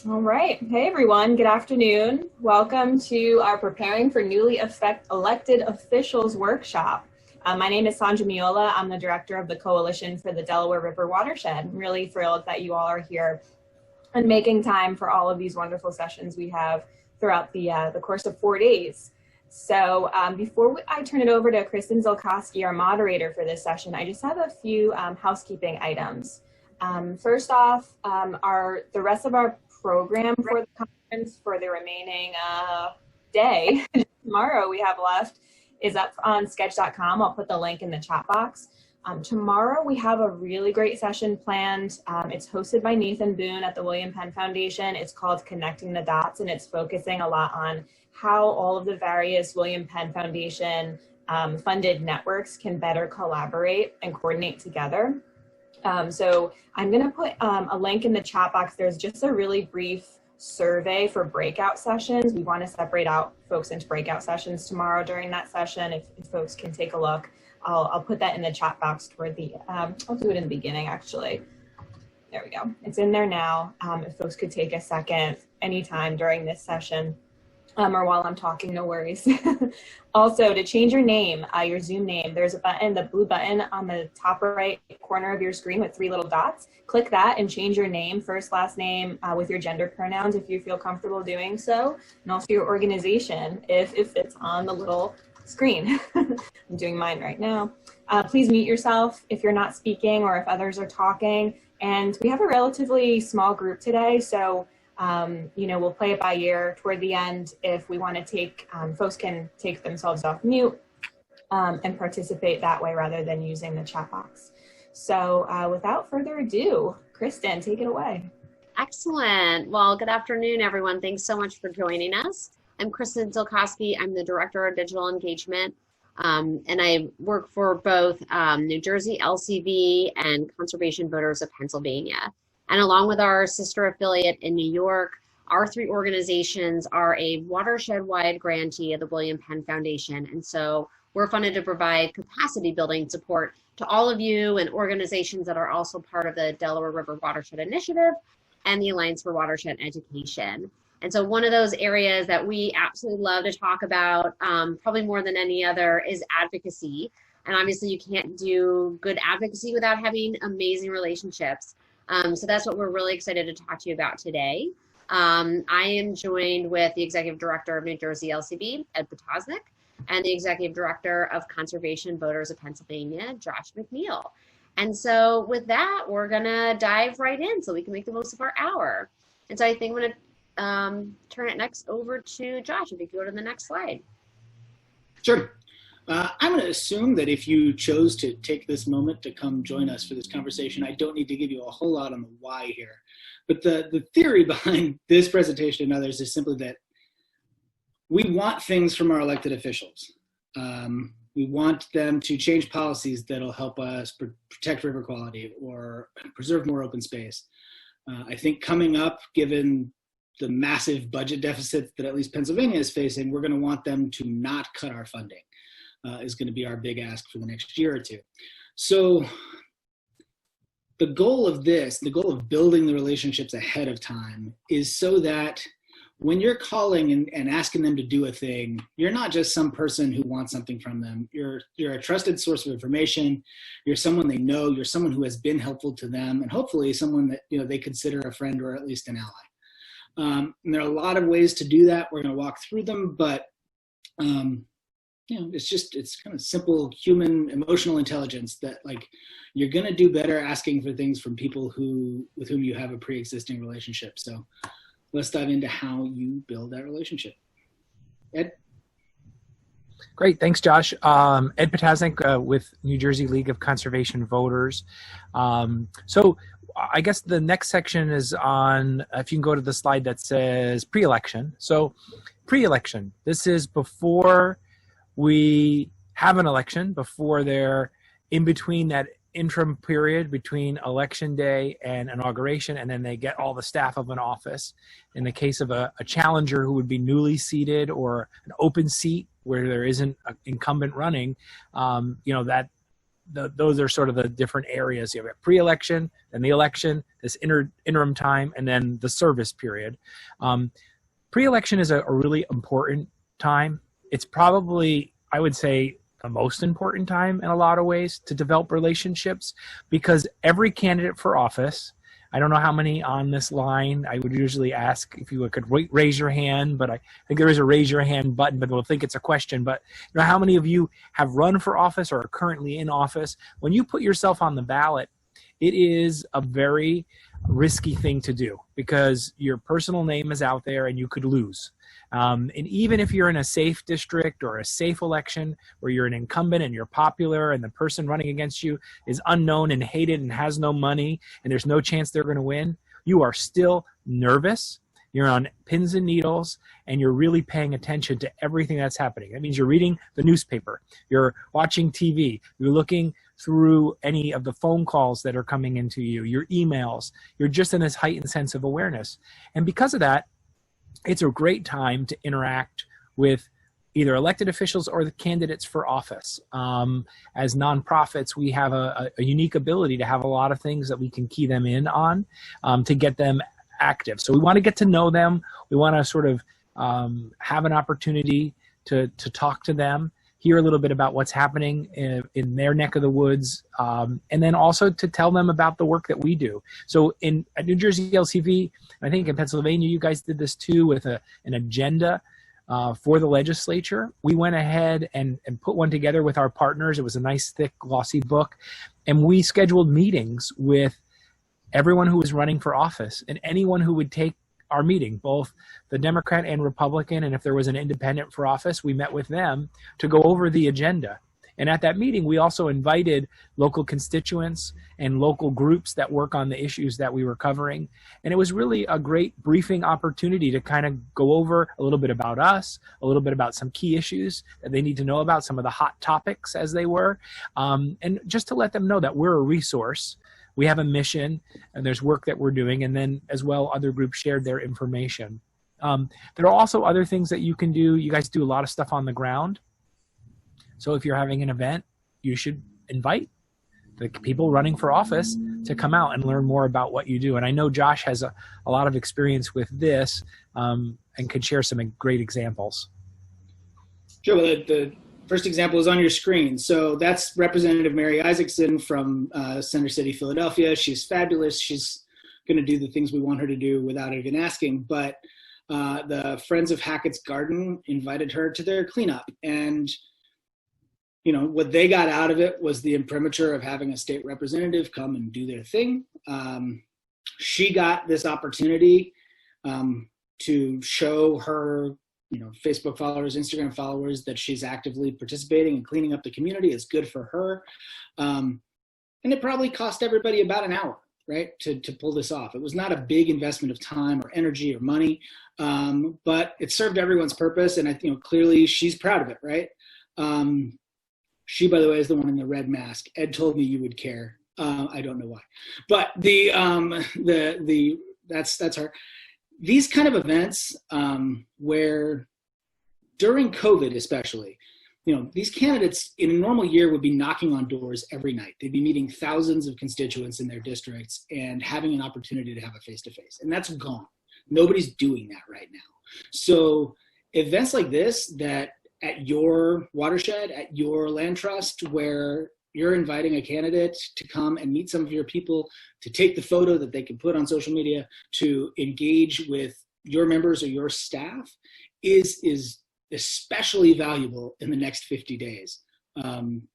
All right. Hey, everyone. Good afternoon. Welcome to our Preparing for Newly Elected Officials workshop. My name is Sandra Miola. I'm the director of the Coalition for the Delaware River Watershed. I'm really thrilled that you all are here and making time for all of these wonderful sessions we have throughout the course of 4 days. So before I turn it over to Kristin Zilcosky, our moderator for this session, I just have a few housekeeping items. First off, the rest of our program for the conference for the remaining day tomorrow we have left is up on sketch.com. I'll put the link in the chat box. Tomorrow we have a really great session planned. It's hosted by Nathan Boone at the William Penn Foundation. It's called Connecting the Dots, and it's focusing a lot on how all of the various William Penn Foundation funded networks can better collaborate and coordinate together. So I'm going to put a link in the chat box. There's just a really brief survey for breakout sessions. We want to separate out folks into breakout sessions tomorrow during that session. If folks can take a look, I'll put that in the chat box toward the, I'll do it in the beginning actually. There we go. It's in there now. If folks could take a second anytime during this session. Or while I'm talking, no worries. Also, to change your name, your Zoom name, there's a button, the blue button on the top right corner of your screen with 3 little dots. Click that and change your name, first, last name, with your gender pronouns if you feel comfortable doing so, and also your organization if it's on the little screen. I'm doing mine right now. Please mute yourself if you're not speaking or if others are talking. And we have a relatively small group today, so we'll play it by ear toward the end. If we want to take, folks can take themselves off mute and participate that way rather than using the chat box. So without further ado, Kristin, take it away. Excellent. Well, good afternoon, everyone. Thanks so much for joining us. I'm Kristin Zilcosky. I'm the Director of Digital Engagement, and I work for both New Jersey LCV and Conservation Voters of Pennsylvania. And along with our sister affiliate in New York, our 3 organizations are a watershed-wide grantee of the William Penn Foundation. And so we're funded to provide capacity building support to all of you and organizations that are also part of the Delaware River Watershed Initiative and the Alliance for Watershed Education. And so one of those areas that we absolutely love to talk about, probably more than any other, is advocacy. And obviously you can't do good advocacy without having amazing relationships. So that's what we're really excited to talk to you about today. I am joined with the Executive Director of New Jersey LCV, Ed Potosnak, and the Executive Director of Conservation Voters of Pennsylvania, Josh McNeil. And so with that, we're gonna dive right in so we can make the most of our hour. And so I think I'm gonna turn it next over to Josh, if you could go to the next slide. Sure. I'm going to assume that if you chose to take this moment to come join us for this conversation, I don't need to give you a whole lot on the why here. But the theory behind this presentation and others is simply that we want things from our elected officials. We want them to change policies that'll help us protect river quality or preserve more open space. I think coming up, given the massive budget deficit that at least Pennsylvania is facing, we're going to want them to not cut our funding. Is going to be our big ask for the next year or two. So the goal of this, the goal of building the relationships ahead of time, is so that when you're calling and asking them to do a thing, you're not just some person who wants something from them. You're a trusted source of information. You're someone they know. You're someone who has been helpful to them, and hopefully someone that they consider a friend or at least an ally. And there are a lot of ways to do that. We're going to walk through them, but it's kind of simple human emotional intelligence that you're going to do better asking for things from people with whom you have a pre-existing relationship. So let's dive into how you build that relationship. Ed? Great, thanks, Josh. Ed Potosnak with New Jersey League of Conservation Voters. So I guess the next section is on, if you can go to the slide that says pre-election. So pre-election, this is before we have an election, before they're in between that interim period between election day and inauguration, and then they get all the staff of an office. In the case of a challenger who would be newly seated or an open seat where there isn't an incumbent running, that those are sort of the different areas. You have pre-election, then the election, this interim time, and then the service period. Pre-election is a really important time. It's probably, I would say, the most important time in a lot of ways to develop relationships, because every candidate for office, I don't know how many on this line. I would usually ask if you could raise your hand, but I think there is a raise your hand button, but we'll think it's a question. But you know, how many of you have run for office or are currently in office? When you put yourself on the ballot, it is a very risky thing to do because your personal name is out there and you could lose. And even if you're in a safe district or a safe election where you're an incumbent and you're popular and the person running against you is unknown and hated and has no money and there's no chance they're going to win, you are still nervous. You're on pins and needles and you're really paying attention to everything that's happening. That means you're reading the newspaper, you're watching TV, you're looking through any of the phone calls that are coming into you, your emails. You're just in this heightened sense of awareness. And because of that, it's a great time to interact with either elected officials or the candidates for office. As nonprofits, we have a unique ability to have a lot of things that we can key them in on to get them active. So we want to get to know them. We want to sort of have an opportunity to talk to them, hear a little bit about what's happening in their neck of the woods, and then also to tell them about the work that we do. So at New Jersey LCV, I think in Pennsylvania, you guys did this too with an agenda for the legislature. We went ahead and put one together with our partners. It was a nice, thick, glossy book. And we scheduled meetings with everyone who was running for office and anyone who would take our meeting, both the Democrat and Republican, and if there was an independent for office, we met with them to go over the agenda. And at that meeting, we also invited local constituents and local groups that work on the issues that we were covering. And it was really a great briefing opportunity to kind of go over a little bit about us, a little bit about some key issues that they need to know about, some of the hot topics as they were, and just to let them know that we're a resource. We have a mission and there's work that we're doing, and then as well other groups shared their information. There are also other things that you can do. You guys do a lot of stuff on the ground. So if you're having an event, you should invite the people running for office to come out and learn more about what you do. And I know Josh has a lot of experience with this and can share some great examples. Sure. Well, the first example is on your screen. So that's Representative Mary Isaacson from Center City, Philadelphia. She's fabulous. She's going to do the things we want her to do without even asking. But the Friends of Hackett's Garden invited her to their cleanup. And, you know, what they got out of it was the imprimatur of having a state representative come and do their thing. She got this opportunity to show her Facebook followers, Instagram followers, that she's actively participating and cleaning up the community. It's good for her. And it probably cost everybody about an hour, right, to pull this off. It was not a big investment of time or energy or money, but it served everyone's purpose. And I think clearly she's proud of it, right? She, by the way, is the one in the red mask. Ed told me you would care. I don't know why, but that's her. These kind of events where during COVID especially, these candidates in a normal year would be knocking on doors every night. They'd be meeting thousands of constituents in their districts and having an opportunity to have a face-to-face. And that's gone. Nobody's doing that right now. So events like this that at your watershed, at your land trust, where you're inviting a candidate to come and meet some of your people, to take the photo that they can put on social media, to engage with your members or your staff is especially valuable in the next 50 days,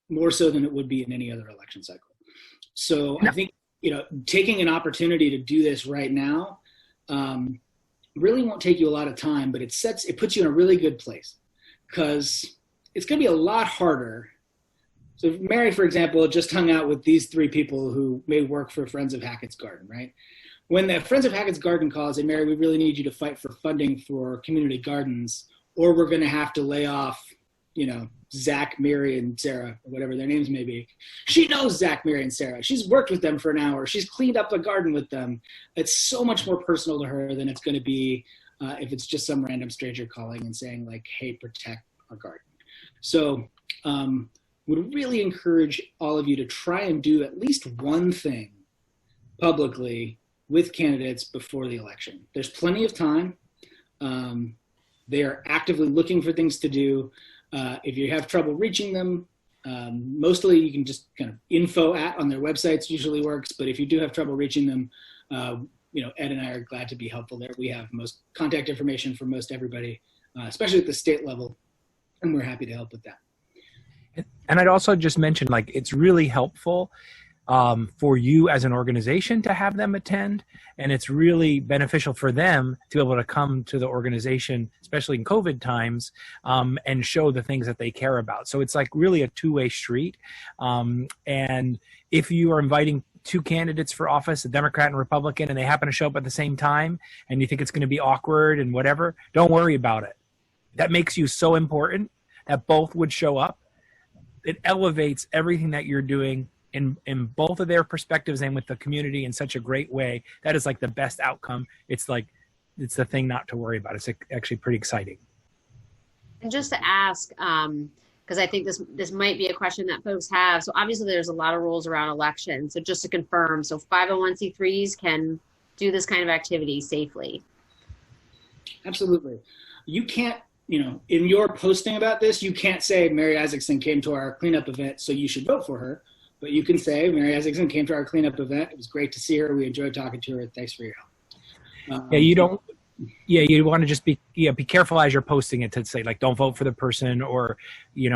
more so than it would be in any other election cycle. So I think, taking an opportunity to do this right now really won't take you a lot of time, but it puts you in a really good place, because it's going to be a lot harder. So Mary, for example, just hung out with these three people who may work for Friends of Hackett's Garden, right? When the Friends of Hackett's Garden calls, and Mary, we really need you to fight for funding for community gardens, or we're going to have to lay off, Zach, Mary, and Sarah, or whatever their names may be. She knows Zach, Mary, and Sarah. She's worked with them for an hour. She's cleaned up a garden with them. It's so much more personal to her than it's going to be if it's just some random stranger calling and saying, like, hey, protect our garden. So would really encourage all of you to try and do at least one thing publicly with candidates before the election. There's plenty of time. They are actively looking for things to do. If you have trouble reaching them, mostly you can just kind of info on their websites usually works, but if you do have trouble reaching them, Ed and I are glad to be helpful there. We have most contact information for most everybody, especially at the state level, and we're happy to help with that. And I'd also just mention, like, it's really helpful for you as an organization to have them attend, and it's really beneficial for them to be able to come to the organization, especially in COVID times, and show the things that they care about. So it's like really a two-way street. And if you are inviting two candidates for office, a Democrat and Republican, and they happen to show up at the same time, and you think it's going to be awkward and whatever, don't worry about it. That makes you so important that both would show up. It elevates everything that you're doing in both of their perspectives and with the community in such a great way. That is like the best outcome. It's the thing not to worry about. It's actually pretty exciting. And just to ask, because I think this might be a question that folks have. So obviously there's a lot of rules around elections. So just to confirm, so 501c3s can do this kind of activity safely? Absolutely. You can't, in your posting about this, you can't say Mary Isaacson came to our cleanup event, so you should vote for her. But you can say Mary Isaacson came to our cleanup event. It was great to see her. We enjoyed talking to her. Thanks for your help. You want to just be careful as you're posting it to say, like, don't vote for the person, or,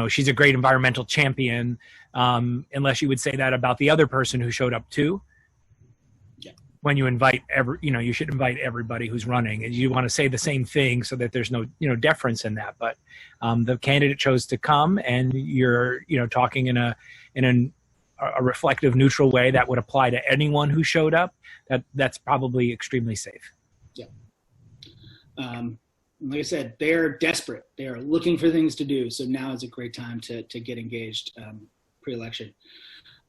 she's a great environmental champion, unless you would say that about the other person who showed up too. Yeah. When you invite you should invite everybody who's running, and you want to say the same thing so that there's no, deference in that. But the candidate chose to come, and you're, talking in a reflective, neutral way that would apply to anyone who showed up. That's probably extremely safe. Yeah. Like I said, they're desperate. They are looking for things to do. So now is a great time to get engaged pre-election.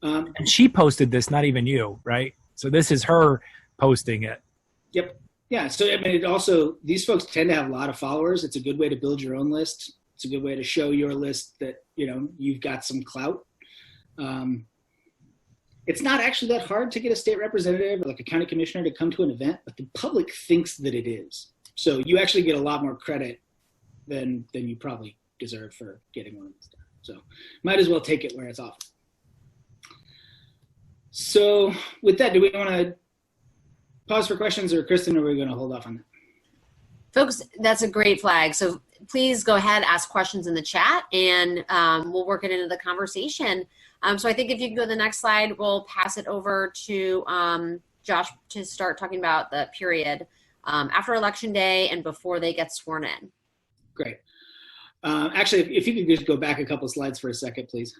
And she posted this, not even you, right? So this is her posting it. Yep. Yeah. So, these folks tend to have a lot of followers. It's a good way to build your own list. It's a good way to show your list that, you've got some clout. It's not actually that hard to get a state representative or like a county commissioner to come to an event, but the public thinks that it is. So you actually get a lot more credit than you probably deserve for getting one of these done. So might as well take it where it's offered. So with that, do we want to pause for questions, or Kristin, are we going to hold off on that? Folks, that's a great flag. So please go ahead, ask questions in the chat, and we'll work it into the conversation. So I think if you can go to the next slide, we'll pass it over to Josh to start talking about the period after Election Day and before they get sworn in. Great. Actually, if you could just go back a couple of slides for a second, please,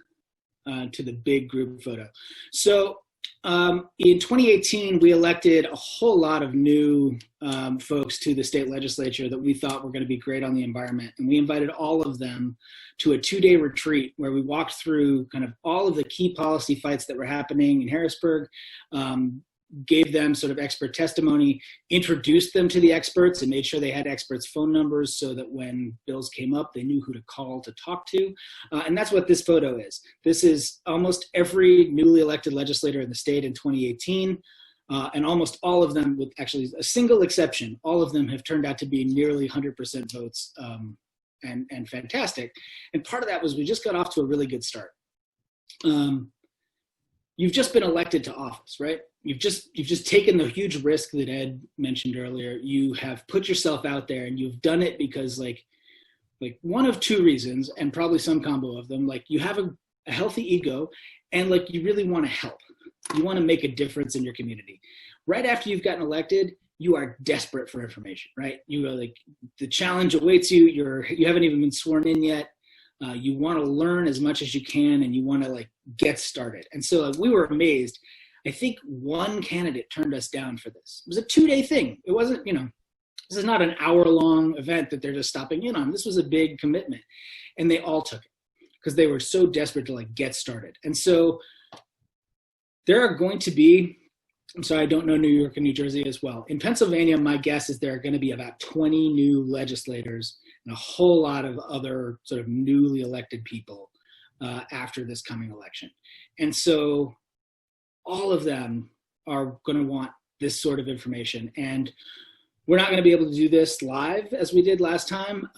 to the big group photo. So in 2018, we elected a whole lot of new folks to the state legislature that we thought were going to be great on the environment. And we invited all of them to a 2-day retreat where we walked through kind of all of the key policy fights that were happening in Harrisburg, gave them sort of expert testimony, introduced them to the experts, and made sure they had experts' phone numbers so that when bills came up, they knew who to call to talk to. And that's what this photo is. This is almost every newly elected legislator in the state in 2018. And almost all of them, with actually a single exception, all of them have turned out to be nearly 100% votes, and fantastic. And part of that was we just got off to a really good start. You've just been elected to office, right? You've just taken the huge risk that Ed mentioned earlier. You have put yourself out there, and you've done it because like one of two reasons, and probably some combo of them. Like, you have a healthy ego, and like you really want to help. You want to make a difference in your community. Right after you've gotten elected, you are desperate for information, right? You are like, the challenge awaits you. You haven't even been sworn in yet. You want to learn as much as you can, and you want to like get started. And so we were amazed. I think one candidate turned us down for this. It was a 2-day thing. It wasn't, this is not an hour-long event that they're just stopping in on. This was a big commitment, and they all took it because they were so desperate to like get started. And so there are going to be, I'm sorry, I don't know New York and New Jersey as well. In Pennsylvania, my guess is there are going to be about 20 new legislators and a whole lot of other sort of newly elected people after this coming election. And so all of them are going to want this sort of information. And we're not going to be able to do this live as we did last time.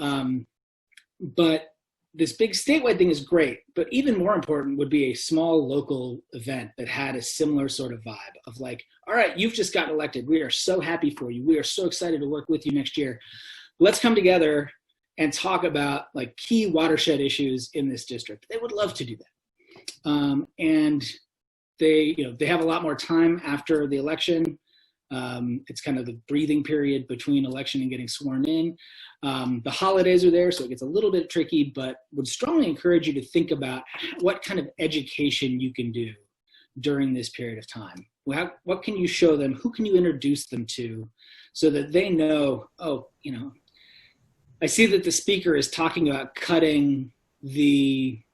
But this big statewide thing is great. But even more important would be a small local event that had a similar sort of vibe of like, all right, you've just gotten elected. We are so happy for you. We are so excited to work with you next year. Let's come together and talk about like key watershed issues in this district. They would love to do that. And they have a lot more time after the election. It's kind of the breathing period between election and getting sworn in. The holidays are there, so it gets a little bit tricky, but would strongly encourage you to think about what kind of education you can do during this period of time. What can you show them? Who can you introduce them to so that they know, oh, I see that the speaker is talking about cutting he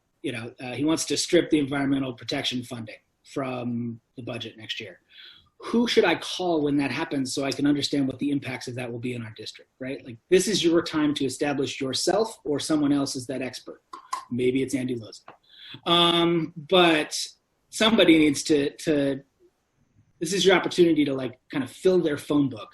wants to strip the environmental protection funding from the budget next year. Who should I call when that happens so I can understand what the impacts of that will be in our district, right? Like this is your time to establish yourself or someone else as that expert. Maybe it's Andy Loza. But somebody needs to, this is your opportunity to like kind of fill their phone book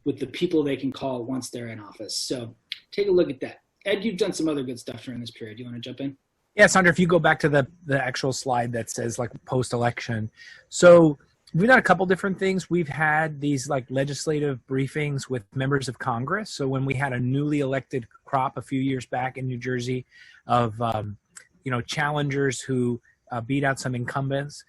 with the people they can call once they're in office. So take a look at that. Ed, you've done some other good stuff during this period. Do you want to jump in? Yeah, Sandra, if you go back to the actual slide that says like post-election. So we've done a couple different things. We've had these like legislative briefings with members of Congress. So when we had a newly elected crop a few years back in New Jersey of, challengers who beat out some incumbents,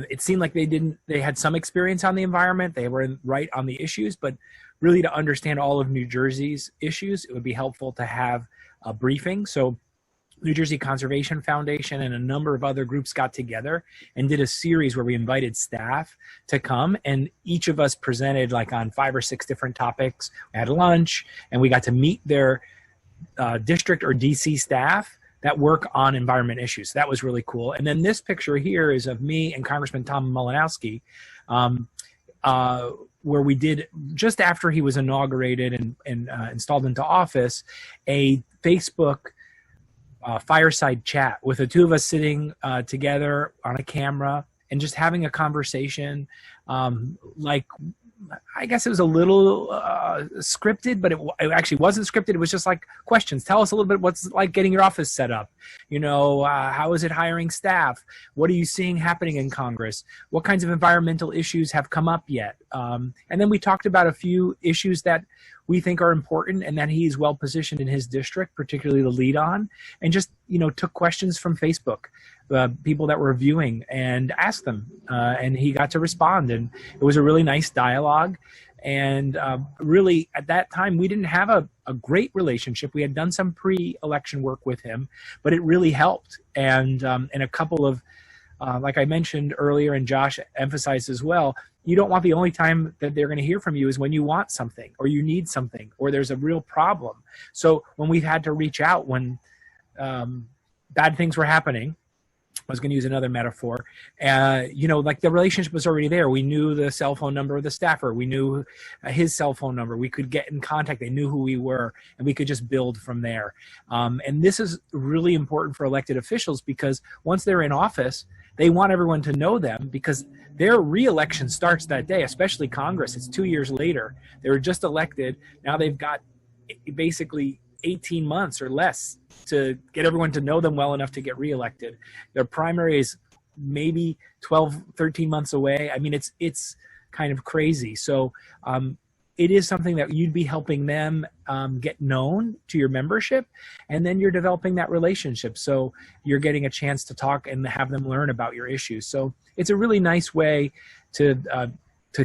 it seemed like they had some experience on the environment. They were right on the issues, but really to understand all of New Jersey's issues, it would be helpful to have a briefing. So New Jersey Conservation Foundation and a number of other groups got together and did a series where we invited staff to come, and each of us presented like on 5 or 6 different topics. We had lunch and we got to meet their district or DC staff that work on environment issues. That was really cool. And then this picture here is of me and Congressman Tom Malinowski, where we did, just after he was inaugurated and installed into office, a Facebook fireside chat with the two of us sitting together on a camera and just having a conversation. I guess it was a little scripted, but it actually wasn't scripted. It was just like questions. Tell us a little bit what's like getting your office set up. How is it hiring staff? What are you seeing happening in Congress? What kinds of environmental issues have come up yet? And then we talked about a few issues that we think are important and that he's well positioned in his district, particularly the lead on, and just, took questions from Facebook, people that were viewing, and asked them. And he got to respond, and it was a really nice dialogue. And really, at that time, we didn't have a great relationship. We had done some pre-election work with him, but it really helped. And a couple of, like I mentioned earlier, and Josh emphasized as well, you don't want the only time that they're going to hear from you is when you want something or you need something or there's a real problem. So when we've had to reach out when bad things were happening, I was going to use another metaphor, like the relationship was already there. We knew the cell phone number of the staffer. We knew his cell phone number. We could get in contact. They knew who we were, and we could just build from there. And this is really important for elected officials because once they're in office, they want everyone to know them because their re-election starts that day, especially Congress. It's 2 years later. They were just elected. Now they've got basically 18 months or less to get everyone to know them well enough to get reelected. Their primary is maybe 12, 13 months away. I mean, it's kind of crazy. So it is something that you'd be helping them get known to your membership, and then you're developing that relationship. So you're getting a chance to talk and have them learn about your issues. So it's a really nice way to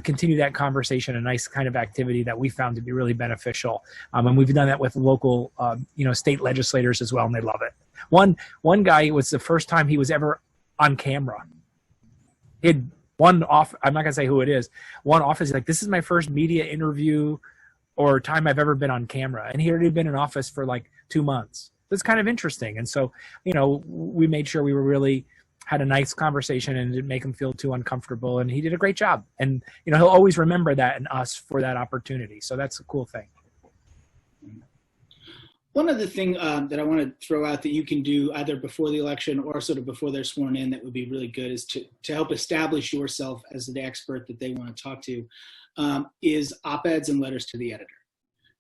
continue that conversation, a nice kind of activity that we found to be really beneficial. And we've done that with local, state legislators as well, and they love it. One guy, it was the first time he was ever on camera. He had I'm not gonna say who it is, one office, like, this is my first media interview or time I've ever been on camera. And he had already been in office for like 2 months. That's kind of interesting. And so, we made sure we had a nice conversation and didn't make him feel too uncomfortable. And he did a great job. And, he'll always remember that and us for that opportunity. So that's a cool thing. one other thing that I want to throw out that you can do either before the election or sort of before they're sworn in that would be really good is to help establish yourself as the expert that they want to talk to is op-eds and letters to the editor.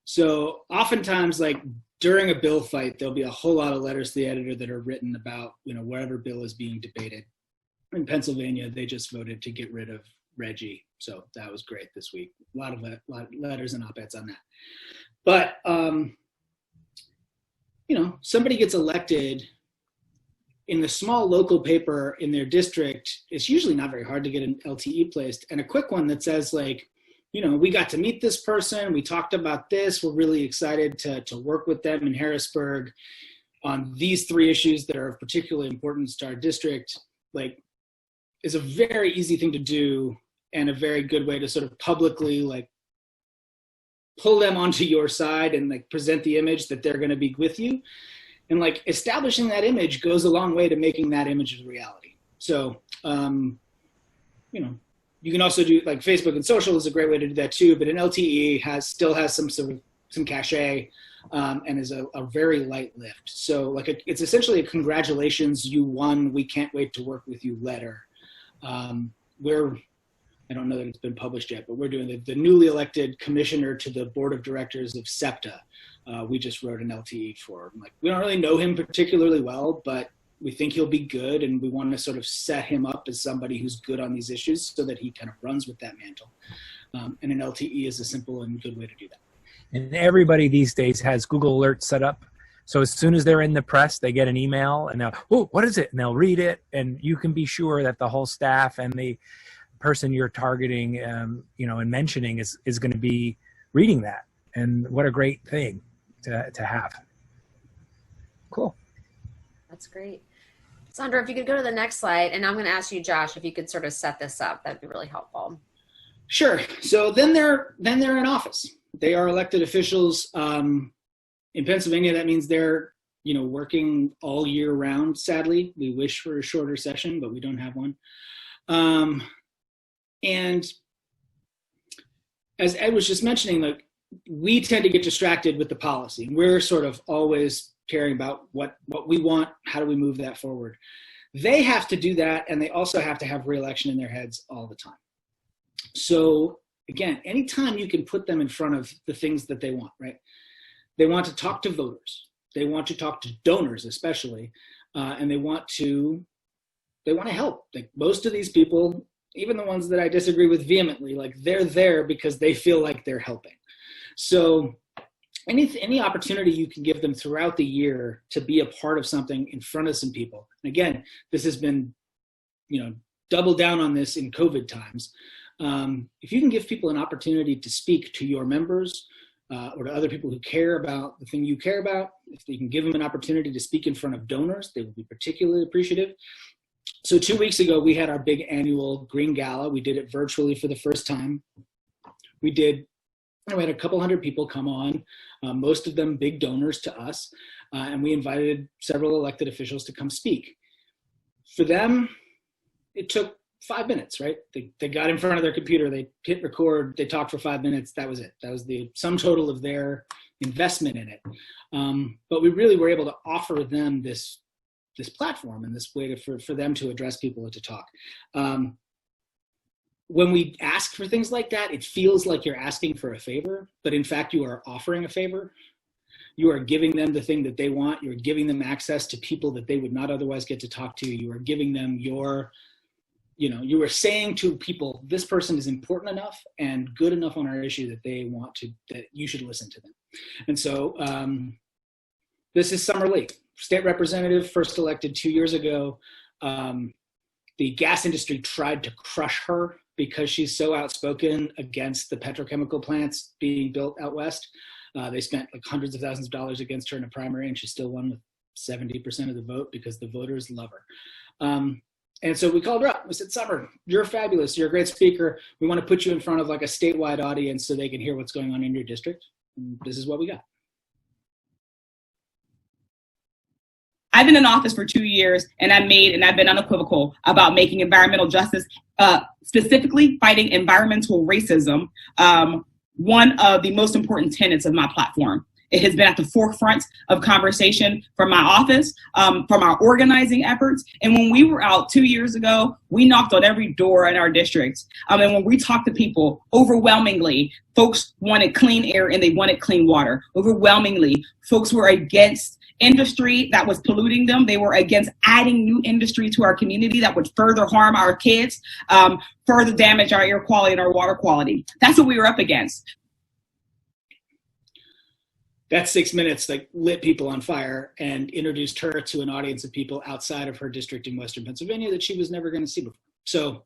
So oftentimes, like during a bill fight, there'll be a whole lot of letters to the editor that are written about, whatever bill is being debated. In Pennsylvania, they just voted to get rid of Reggie. So that was great this week. A lot of letters and op-eds on that. But, somebody gets elected in the small local paper in their district. It's usually not very hard to get an LTE placed, and a quick one that says like, we got to meet this person. We talked about this. We're really excited to work with them in Harrisburg on these 3 issues that are of particular importance to our district. Like, is a very easy thing to do and a very good way to sort of publicly like pull them onto your side and like present the image that they're going to be with you. And like establishing that image goes a long way to making that image a reality. So, you can also do like Facebook and social is a great way to do that too, but an LTE still has some cachet and is a very light lift. So like it's essentially a congratulations, you won, we can't wait to work with you letter. I don't know that it's been published yet, but we're doing the newly elected commissioner to the board of directors of SEPTA. We just wrote an LTE for him. Like, we don't really know him particularly well, but we think he'll be good, and we want to sort of set him up as somebody who's good on these issues so that he kind of runs with that mantle. And an LTE is a simple and good way to do that. And everybody these days has Google Alerts set up. So as soon as they're in the press, they get an email and they'll, oh, what is it? And they'll read it. And you can be sure that the whole staff and the person you're targeting, and mentioning is going to be reading that. And what a great thing to have. Cool. That's great. Sandra, if you could go to the next slide, and I'm going to ask you, Josh, if you could sort of set this up, that'd be really helpful. Sure. So then they're in office. They are elected officials. In Pennsylvania, that means they're, working all year round. Sadly, we wish for a shorter session, but we don't have one. And as Ed was just mentioning, like, we tend to get distracted with the policy. We're sort of always caring about what we want, how do we move that forward. They have to do that, and they also have to have re-election in their heads all the time. So again, anytime you can put them in front of the things that they want, right? They want to talk to voters. They want to talk to donors, especially, and they want to help. Like, most of these people, even the ones that I disagree with vehemently, like, they're there because they feel like they're helping. So any opportunity you can give them throughout the year to be a part of something in front of some people. And again, this has been, double down on this in COVID times. If you can give people an opportunity to speak to your members or to other people who care about the thing you care about, if you can give them an opportunity to speak in front of donors, they will be particularly appreciative. So 2 weeks ago, we had our big annual Green Gala. We did it virtually for the first time. We had a couple hundred people come on, most of them big donors to us, and we invited several elected officials to come speak. For them, it took 5 minutes, right? They got in front of their computer, they hit record, they talked for 5 minutes, that was it. That was the sum total of their investment in it. But we really were able to offer them this platform and this way for them to address people and to talk. When we ask for things like that, it feels like you're asking for a favor, but in fact, you are offering a favor. You are giving them the thing that they want. You're giving them access to people that they would not otherwise get to talk to. You are giving them you are saying to people, this person is important enough and good enough on our issue that you should listen to them. And so this is Summer Lee, state representative, first elected 2 years ago. The gas industry tried to crush her because she's so outspoken against the petrochemical plants being built out west. They spent like hundreds of thousands of dollars against her in a primary, and she still won with 70% of the vote because the voters love her. And so we called her up. We said, Summer, you're fabulous. You're a great speaker. We want to put you in front of like a statewide audience so they can hear what's going on in your district. And this is what we got. I've been in office for 2 years, and I've been unequivocal about making environmental justice, specifically fighting environmental racism, one of the most important tenets of my platform. It has been at the forefront of conversation from my office, from our organizing efforts. And when we were out 2 years ago, we knocked on every door in our district. And when we talked to people, overwhelmingly, folks wanted clean air and they wanted clean water. Overwhelmingly, folks were against industry that was polluting them. They were against adding new industry to our community that would further harm our kids, further damage our air quality and our water quality. That's what we were up against. That 6 minutes like lit people on fire and introduced her to an audience of people outside of her district in Western Pennsylvania that she was never going to see before. So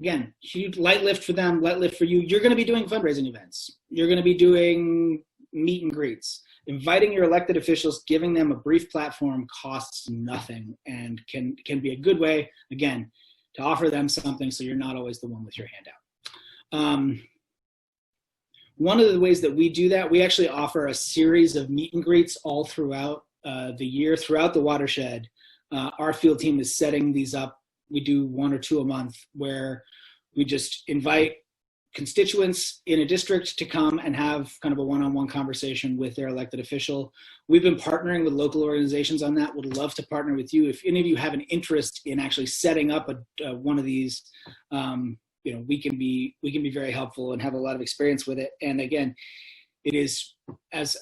again, huge light lift for them, light lift for you. You're going to be doing fundraising events. You're going to be doing meet and greets. Inviting your elected officials, giving them a brief platform costs nothing and can be a good way, again, to offer them something so you're not always the one with your hand out. One of the ways that we do that, we actually offer a series of meet and greets all throughout the year, throughout the watershed. Our field team is setting these up. We do 1 or 2 a month where we just invite constituents in a district to come and have kind of a one-on-one conversation with their elected official. We've been partnering with local organizations on that. Would love to partner with you. If any of you have an interest in actually setting up one of these, we can be very helpful and have a lot of experience with it. And again, it is as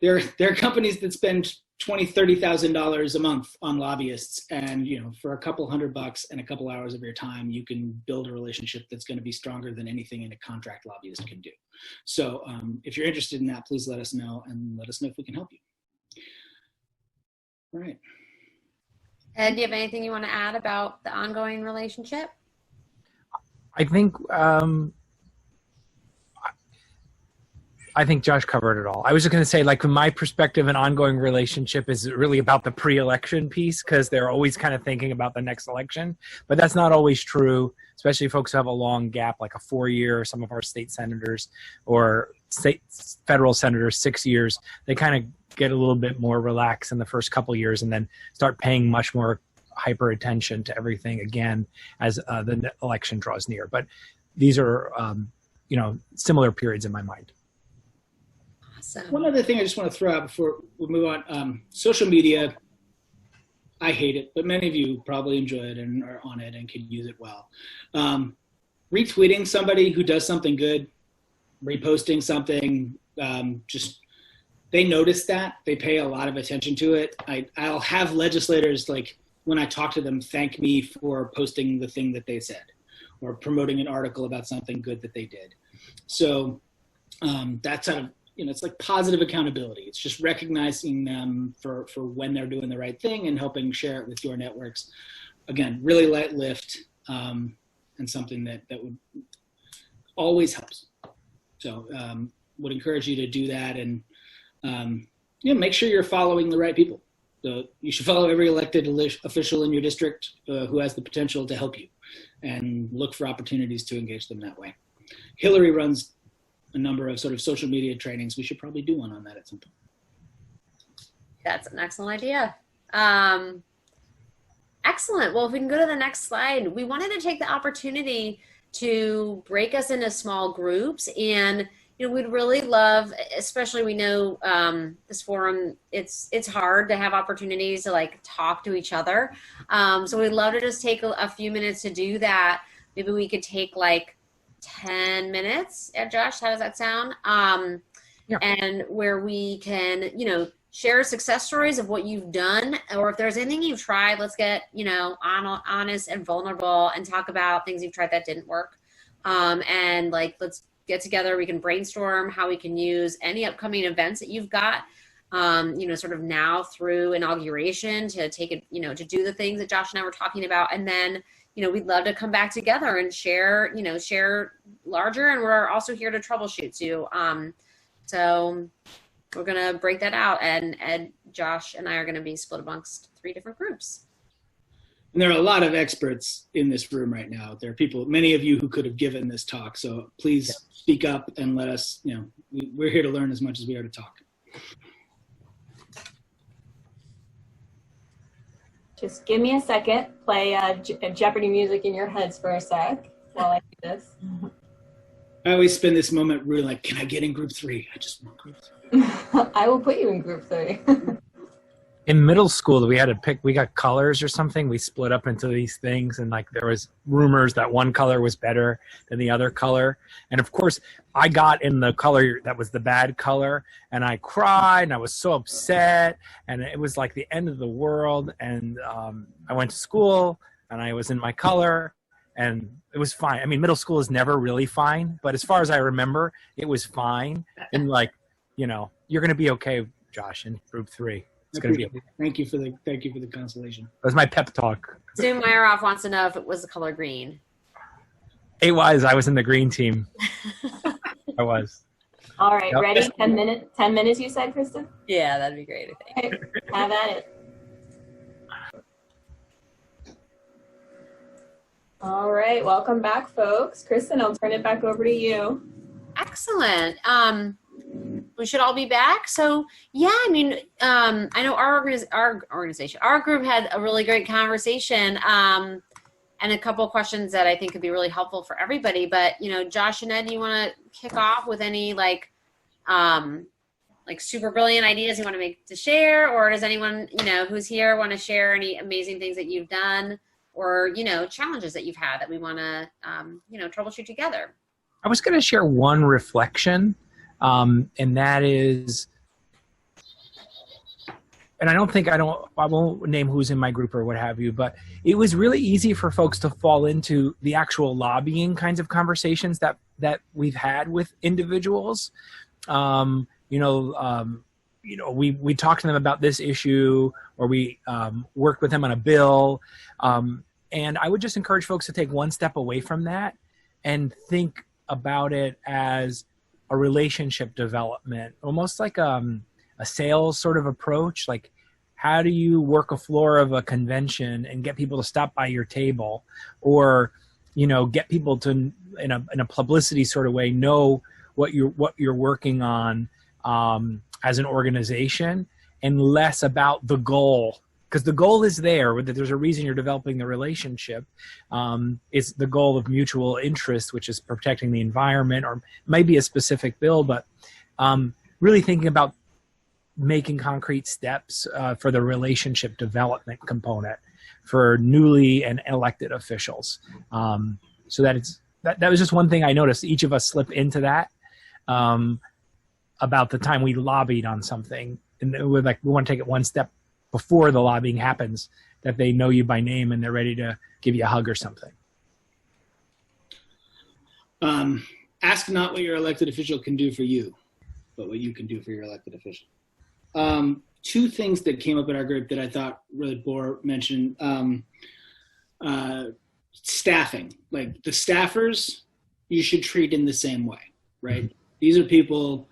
there are companies that spend $20,000-$30,000 a month on lobbyists, and for a couple $100 and a couple hours of your time, you can build a relationship that's going to be stronger than anything a contract lobbyist can do. So if you're interested in that, please let us know, and let us know if we can help you. All right. Ed, do you have anything you want to add about the ongoing relationship? I think Josh covered it all. I was just going to say, like, from my perspective, an ongoing relationship is really about the pre-election piece, because they're always kind of thinking about the next election. But that's not always true, especially folks who have a long gap, like a 4-year, some of our state senators or federal senators, 6 years. They kind of get a little bit more relaxed in the first couple of years and then start paying much more hyper attention to everything again as the election draws near. But these are, similar periods in my mind. Awesome. One other thing I just want to throw out before we move on, social media, I hate it, but many of you probably enjoy it and are on it and can use it well. Retweeting somebody who does something good, reposting something, they notice that. They pay a lot of attention to it. I'll have legislators, like, when I talk to them, thank me for posting the thing that they said or promoting an article about something good that they did. So that's it's like positive accountability. It's just recognizing them for when they're doing the right thing and helping share it with your networks. Again, really light lift, and something that would always helps. So would encourage you to do that, and make sure you're following the right people. So you should follow every elected official in your district who has the potential to help you, and look for opportunities to engage them that way. Hillary runs a number of sort of social media trainings. We should probably do one on that at some point. That's an excellent idea. Excellent. Well, if we can go to the next slide, we wanted to take the opportunity to break us into small groups, and we'd really love, especially we know this forum, it's hard to have opportunities to like talk to each other. So we'd love to just take a few minutes to do that. Maybe we could take like 10 minutes. Josh, how does that sound? Yeah. And where we can, share success stories of what you've done, or if there's anything you've tried, let's get, honest and vulnerable and talk about things you've tried that didn't work. And like, let's get together. We can brainstorm how we can use any upcoming events that you've got, sort of now through inauguration to take it, to do the things that Josh and I were talking about. And then, we'd love to come back together and share larger, and we're also here to troubleshoot too. So we're going to break that out, and Ed, Josh, and I are going to be split amongst 3 different groups. And there are a lot of experts in this room right now. There are people, many of you, who could have given this talk. So please speak up and let us, we're here to learn as much as we are to talk. Just give me a second, play Jeopardy music in your heads for a sec while I do this. All I always spend this moment really like, can I get in group 3? I just want group 3. I will put you in group 3. In middle school, we had to pick, we got colors or something. We split up into these things, and like there was rumors that one color was better than the other color. And of course, I got in the color that was the bad color, and I cried, and I was so upset, and it was like the end of the world. And I went to school, and I was in my color, and it was fine. I mean, middle school is never really fine, but as far as I remember, it was fine. And like, you know, you're going to be okay, Josh, in group 3. It's going to be okay. Thank you for the consolation. That was my pep talk. Stu Meyerhoff wants to know if it was the color green. It was. I was in the green team. I was. All right, ready? 10 minutes. 10 minutes, you said, Kristin? Yeah, that'd be great, I think. Okay, have at it. All right, welcome back, folks. Kristin, I'll turn it back over to you. Excellent. We should all be back. So yeah, I mean, I know our organization, our group had a really great conversation, and a couple of questions that I think could be really helpful for everybody. But you know, Josh and Ed, you want to kick off with any like super brilliant ideas you want to make to share, or does anyone, you know, who's here want to share any amazing things that you've done, or you know, challenges that you've had that we want to you know, troubleshoot together? I was going to share one reflection. And that is, and I won't name who's in my group or what have you, but it was really easy for folks to fall into the actual lobbying kinds of conversations that we've had with individuals. We talked to them about this issue, or we worked with them on a bill. And I would just encourage folks to take one step away from that and think about it as a relationship development, almost like a sales sort of approach. Like, how do you work a floor of a convention and get people to stop by your table, or, you know, get people to, in a publicity sort of way, know what you're working on as an organization, and less about the goal. Because the goal is there, there's a reason you're developing the relationship. It's the goal of mutual interest, which is protecting the environment, or maybe a specific bill, but really thinking about making concrete steps for the relationship development component for newly and elected officials. So that was just one thing I noticed. Each of us slip into that about the time we lobbied on something. And we want to take it one step before the lobbying happens, that they know you by name and they're ready to give you a hug or something. Ask not what your elected official can do for you, but what you can do for your elected official. Two things that came up in our group that I thought really bore mention. Staffing. Like, the staffers, you should treat in the same way, right? Mm-hmm. These are people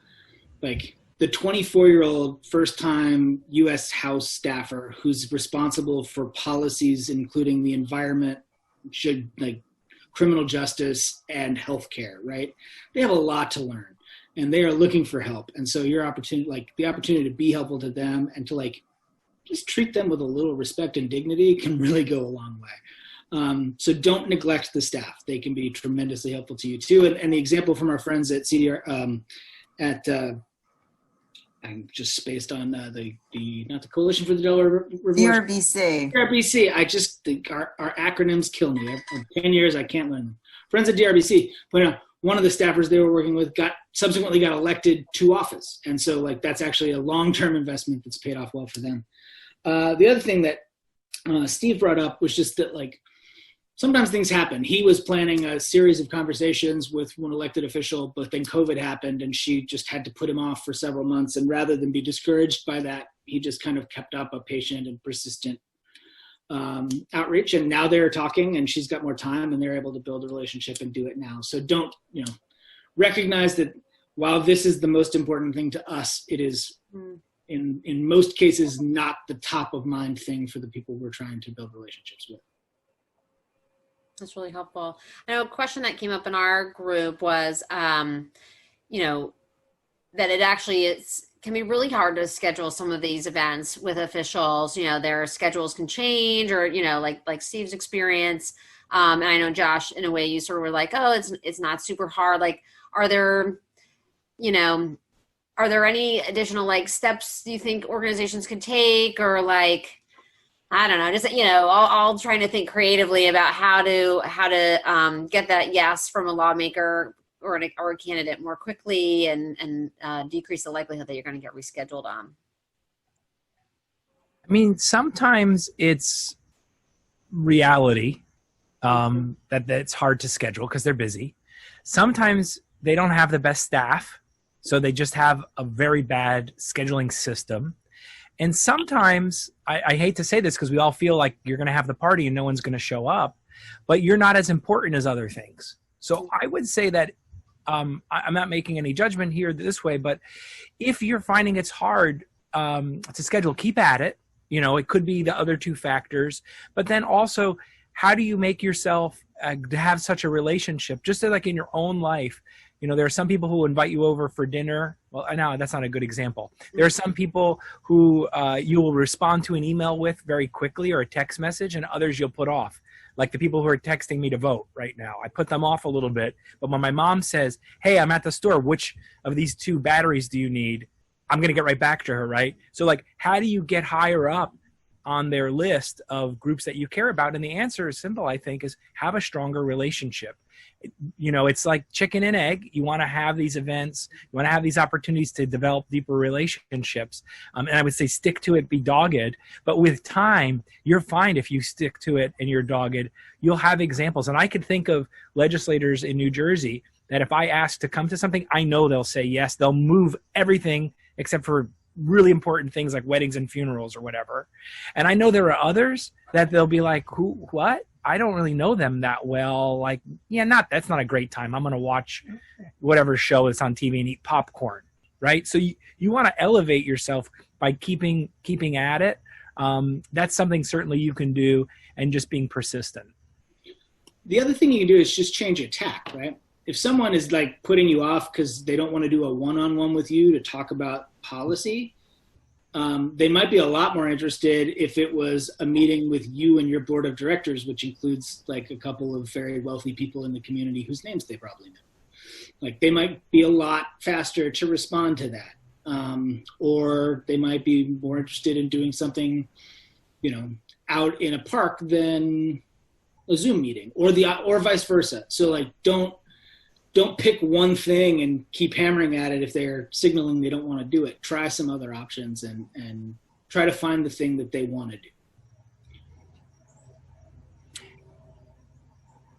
like the 24-year-old first-time U.S. House staffer who's responsible for policies including the environment, like criminal justice, and healthcare, right? They have a lot to learn, and they are looking for help. And so your opportunity, like the opportunity to be helpful to them and to like just treat them with a little respect and dignity, can really go a long way. So don't neglect the staff. They can be tremendously helpful to you too. And the example from our friends at CDR, I'm just spaced on not the Coalition for the Delaware River. DRBC. DRBC. I just think our acronyms kill me. In 10 years, I can't learn them. Friends at DRBC point out one of the staffers they were working with subsequently got elected to office. And so like that's actually a long-term investment that's paid off well for them. The other thing that Steve brought up was just that like sometimes things happen. He was planning a series of conversations with one elected official, but then COVID happened and she just had to put him off for several months. And rather than be discouraged by that, he just kind of kept up a patient and persistent outreach. And now they're talking and she's got more time and they're able to build a relationship and do it now. So don't, recognize that while this is the most important thing to us, it is in most cases not the top of mind thing for the people we're trying to build relationships with. That's really helpful. I know a question that came up in our group was, that it actually can be really hard to schedule some of these events with officials. Their schedules can change, or like Steve's experience. And I know Josh, in a way, you sort of were like, oh, it's not super hard. Like, are there, you know, are there any additional like steps you think organizations could take, or like, I don't know, just, you know, all trying to think creatively about how to get that yes from a lawmaker or a candidate more quickly and decrease the likelihood that you're going to get rescheduled on? I mean, sometimes it's reality that it's hard to schedule because they're busy. Sometimes they don't have the best staff, so they just have a very bad scheduling system. And sometimes, I hate to say this because we all feel like you're going to have the party and no one's going to show up, but you're not as important as other things. So I would say that I'm not making any judgment here this way, but if you're finding it's hard to schedule, keep at it. You know, it could be the other two factors, but then also, how do you make yourself to have such a relationship, just like in your own life? You know, there are some people who invite you over for dinner. Well, I know that's not a good example. There are some people who you will respond to an email with very quickly or a text message, and others you'll put off. Like the people who are texting me to vote right now. I put them off a little bit. But when my mom says, hey, I'm at the store, which of these 2 batteries do you need? I'm going to get right back to her, right? So like, how do you get higher up on their list of groups that you care about? And the answer is simple, I think, is have a stronger relationship. You know, it's like chicken and egg. You want to have these events. You want to have these opportunities to develop deeper relationships. And I would say stick to it, be dogged. But with time, you're fine if you stick to it and you're dogged. You'll have examples. And I could think of legislators in New Jersey that if I ask to come to something, I know they'll say yes. They'll move everything except for really important things like weddings and funerals or whatever. And I know there are others that they'll be like, who, what? I don't really know them that well. Like, yeah, that's not a great time. I'm going to watch whatever show that's on TV and eat popcorn, right? So you want to elevate yourself by keeping at it. That's something certainly you can do, and just being persistent. The other thing you can do is just change your tack, right? If someone is like putting you off because they don't want to do a one-on-one with you to talk about policy, they might be a lot more interested if it was a meeting with you and your board of directors, which includes like a couple of very wealthy people in the community whose names they probably know. Like, they might be a lot faster to respond to that. Or they might be more interested in doing something, you know, out in a park than a Zoom meeting, or vice versa. So like, don't pick one thing and keep hammering at it if they're signaling they don't want to do it. Try some other options and try to find the thing that they want to do.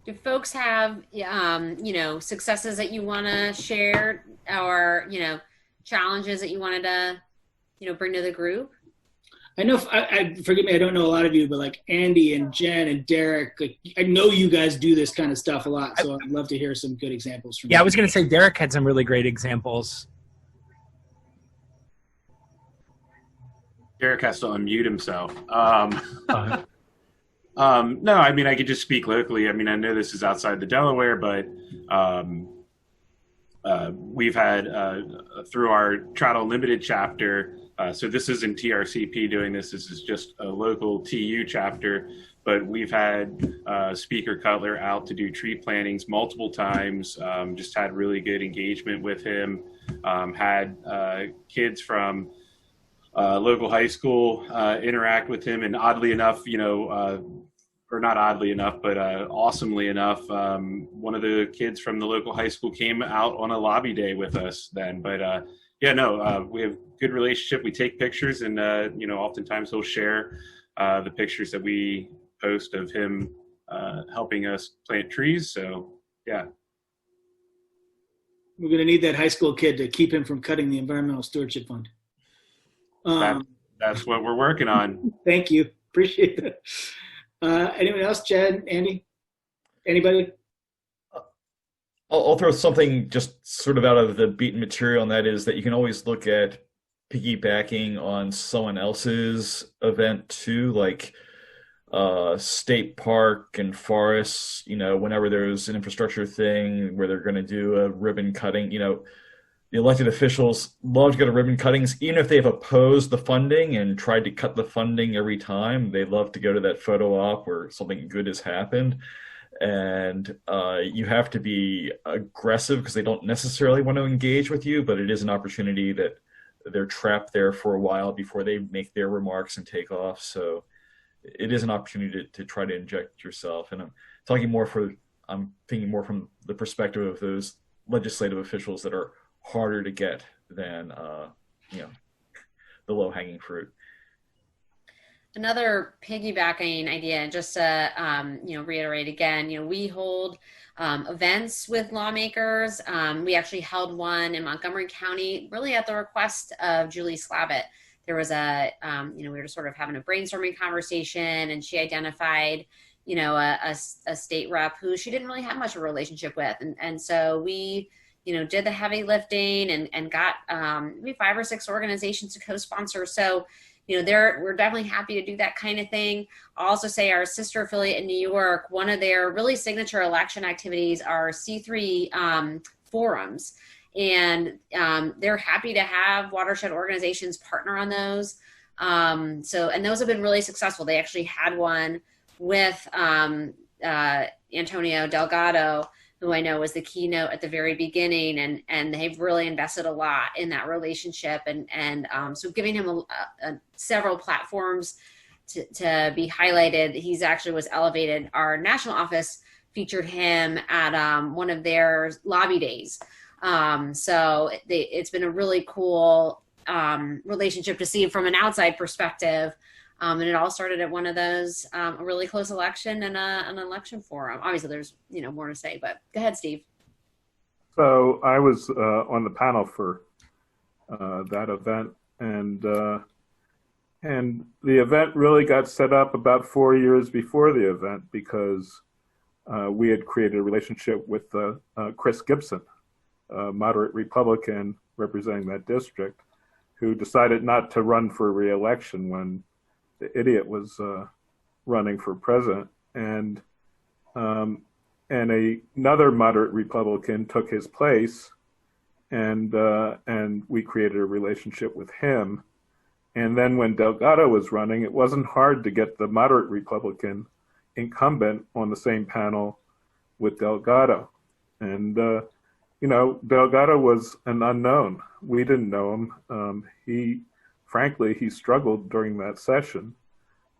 Do folks have, you know, successes that you want to share, or, you know, challenges that you wanted to, you know, bring to the group? I know, forgive me, I don't know a lot of you, but like Andy and Jen and Derek, like, I know you guys do this kind of stuff a lot, so I'd love to hear some good examples from you. I was going to say Derek had some really great examples. Derek has to unmute himself. No, I mean, I could just speak locally. I mean, I know this is outside the Delaware, but we've had, through our Trout Unlimited chapter, so this isn't TRCP doing this is just a local TU chapter, but we've had Speaker Cutler out to do tree plantings multiple times, just had really good engagement with him, had kids from local high school interact with him, and oddly enough, you know, or not oddly enough, but awesomely enough, one of the kids from the local high school came out on a lobby day with us then. But yeah, no, we have good relationship. We take pictures, and you know, oftentimes he'll share the pictures that we post of him helping us plant trees. So yeah. We're going to need that high school kid to keep him from cutting the Environmental Stewardship Fund. That's what we're working on. Thank you. Appreciate that. Anyone else? Chad, Andy? Anybody? I'll throw something just sort of out of the beaten material, and that is that you can always look at piggybacking on someone else's event too, like state park and forests, you know, whenever there's an infrastructure thing where they're going to do a ribbon cutting, you know, the elected officials love to go to ribbon cuttings, even if they've opposed the funding and tried to cut the funding every time. They love to go to that photo op where something good has happened. and you have to be aggressive because they don't necessarily want to engage with you, but it is an opportunity that they're trapped there for a while before they make their remarks and take off. So it is an opportunity to try to inject yourself. And I'm thinking more from the perspective of those legislative officials that are harder to get than the low-hanging fruit. Another piggybacking idea, just to reiterate again, we hold events with lawmakers. We actually held one in Montgomery County, really at the request of Julie Slavitt. There was we were sort of having a brainstorming conversation, and she identified, a state rep who she didn't really have much of a relationship with, and so we, did the heavy lifting and got maybe 5 or 6 organizations to co-sponsor. So. We're definitely happy to do that kind of thing. I'll also say our sister affiliate in New York, one of their really signature election activities are C3 forums. And they're happy to have Watershed organizations partner on those. And those have been really successful. They actually had one with Antonio Delgado, who I know was the keynote at the very beginning, and they've really invested a lot in that relationship, and so giving him several platforms to be highlighted. He's actually was elevated. Our national office featured him at one of their lobby days. So it's been a really cool relationship to see from an outside perspective. And it all started at one of those, a really close election and an election forum. Obviously, there's more to say, but go ahead, Steve. So I was on the panel for that event, and the event really got set up about 4 years before the event because we had created a relationship with Chris Gibson, a moderate Republican representing that district, who decided not to run for re-election when the idiot was running for president, and another moderate Republican took his place, and we created a relationship with him. And then when Delgado was running, it wasn't hard to get the moderate Republican incumbent on the same panel with Delgado. And Delgado was an unknown. We didn't know him. Frankly, he struggled during that session,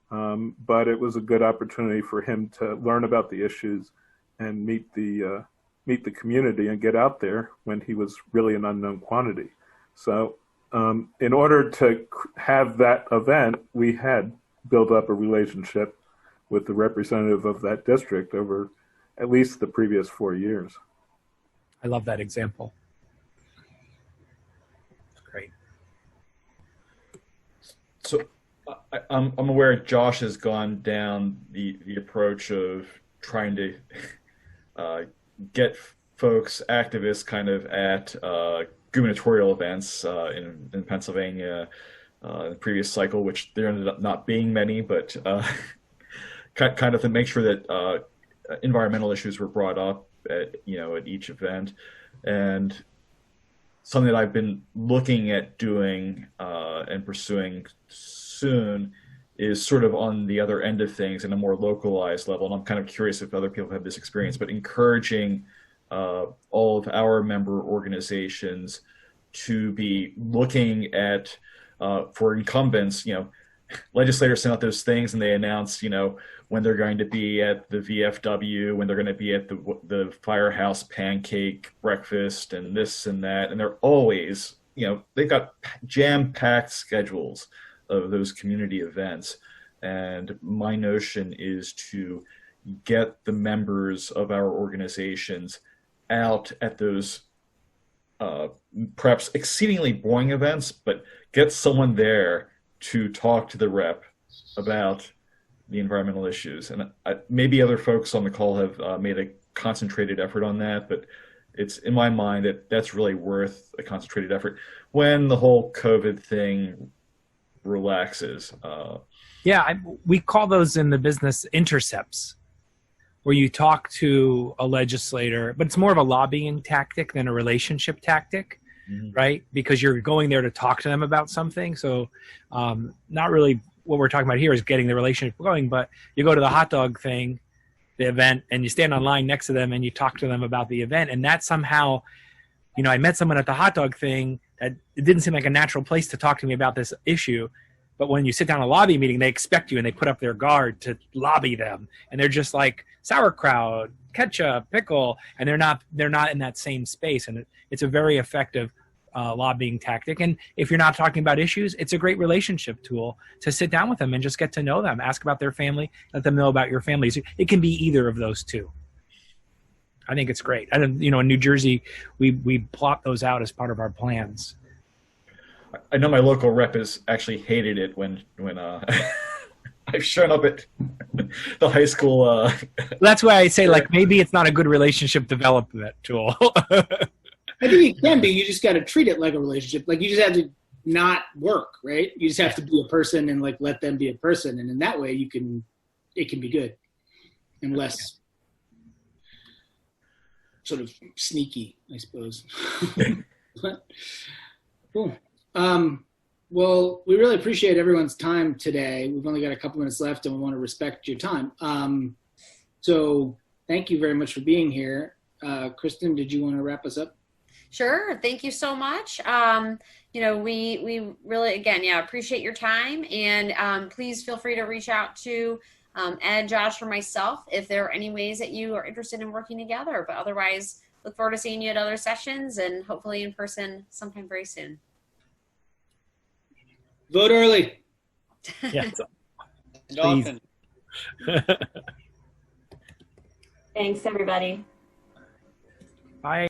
but it was a good opportunity for him to learn about the issues and meet the community and get out there when he was really an unknown quantity. So in order to have that event, we had built up a relationship with the representative of that district over at least the previous 4 years. I love that example. Great. So I'm aware Josh has gone down the approach of trying to get folks, activists, kind of at gubernatorial events in Pennsylvania in the previous cycle, which there ended up not being many, but kind of to make sure that environmental issues were brought up at each event. And something that I've been looking at doing and pursuing soon is sort of on the other end of things in a more localized level. And I'm kind of curious if other people have this experience, but encouraging all of our member organizations to be looking at, for incumbents, legislators send out those things and they announce, when they're going to be at the VFW, when they're going to be at the Firehouse Pancake Breakfast and this and that. And they're always, they've got jam-packed schedules of those community events. And my notion is to get the members of our organizations out at those perhaps exceedingly boring events, but get someone there to talk to the rep about the environmental issues. And maybe other folks on the call have made a concentrated effort on that, but it's in my mind that that's really worth a concentrated effort when the whole COVID thing relaxes. We call those in the business intercepts, where you talk to a legislator, but it's more of a lobbying tactic than a relationship tactic, right? Because you're going there to talk to them about something. So not really what we're talking about here is getting the relationship going, but you go to the hot dog thing the event, and you stand on line next to them and you talk to them about the event. And that somehow, you know, I met someone at the hot dog thing that it didn't seem like a natural place to talk to me about this issue. But when you sit down at a lobby meeting, they expect you and they put up their guard to lobby them. And they're just like sauerkraut, ketchup, pickle, and they're not in that same space. And it's a very effective lobbying tactic. And if you're not talking about issues, it's a great relationship tool to sit down with them and just get to know them, ask about their family, let them know about your families. It can be either of those two. I think it's great. And, you know, in New Jersey, we plot those out as part of our plans. I know my local rep has actually hated it when I've shown up at the high school. That's why I say, like, maybe it's not a good relationship development tool. I think it can be. You just got to treat it like a relationship. Like, you just have to not work, right? You just have to be a person and, like, let them be a person. And in that way, it can be good and less sort of sneaky, I suppose. But, cool. Well, we really appreciate everyone's time today. We've only got a couple minutes left and we want to respect your time. So thank you very much for being here. Kristin, did you want to wrap us up? Sure. Thank you so much. You know, we really, again, appreciate your time, and please feel free to reach out to Ed, Josh, or myself if there are any ways that you are interested in working together. But otherwise, look forward to seeing you at other sessions and hopefully in person sometime very soon. Vote early. Yes. And often. Thanks, everybody. Bye.